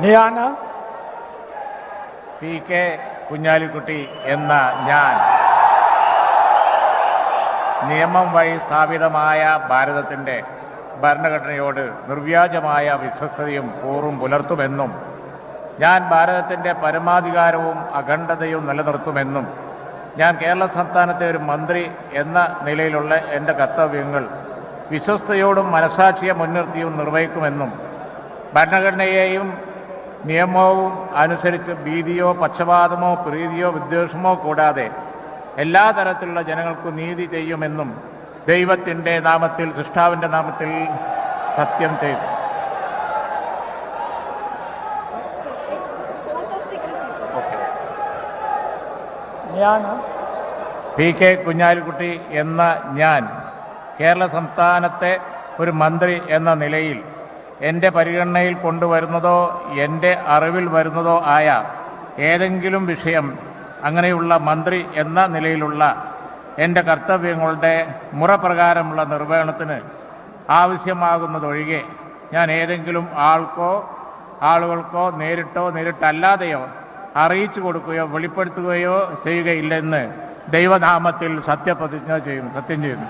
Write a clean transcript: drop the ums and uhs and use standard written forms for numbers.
ഞാൻ P K Kunhalikutty എന്ന ഞാൻ നിയമം വഴി സ്ഥാപിതമായ ഭാരതത്തിൻ്റെ ഭരണഘടനയോട് നിർവ്യാജമായ വിശ്വസ്തയും കൂറും പുലർത്തുമെന്നും ഞാൻ ഭാരതത്തിൻ്റെ പരമാധികാരവും അഖണ്ഡതയും നിലനിർത്തുമെന്നും ഞാൻ കേരള സംസ്ഥാനത്തെ ഒരു മന്ത്രി എന്ന നിലയിലുള്ള എൻ്റെ കർത്തവ്യങ്ങൾ വിശ്വസ്തയോടും മനസാക്ഷിയെ മുൻനിർത്തിയും നിർവഹിക്കുമെന്നും ഭരണഘടനയെയും നിയമവും അനുസരിച്ച് ഭീതിയോ പക്ഷപാതമോ പ്രീതിയോ വിദ്വേഷമോ കൂടാതെ എല്ലാ തരത്തിലുള്ള ജനങ്ങൾക്കും നീതി ചെയ്യുമെന്നും ദൈവത്തിൻ്റെ നാമത്തിൽ സൃഷ്ടാവിൻ്റെ നാമത്തിൽ സത്യം ചെയ്തു. ഞാൻ പി കെ കുഞ്ഞാലിക്കുട്ടി എന്ന ഞാൻ കേരള സംസ്ഥാനത്തെ ഒരു മന്ത്രി എന്ന നിലയിൽ എൻ്റെ പരിഗണനയിൽ കൊണ്ടുവരുന്നതോ എൻ്റെ അറിവിൽ വരുന്നതോ ആയ ഏതെങ്കിലും വിഷയം അങ്ങനെയുള്ള മന്ത്രി എന്ന നിലയിലുള്ള എൻ്റെ കർത്തവ്യങ്ങളുടെ മുറപ്രകാരമുള്ള നിർവഹണത്തിന് ആവശ്യമാകുന്നതൊഴികെ ഞാൻ ഏതെങ്കിലും ആളുകൾക്കോ നേരിട്ടോ നേരിട്ടല്ലാതെയോ അറിയിച്ചു കൊടുക്കുകയോ വെളിപ്പെടുത്തുകയോ ചെയ്യുകയില്ലെന്ന് ദൈവനാമത്തിൽ സത്യം ചെയ്യുന്നു.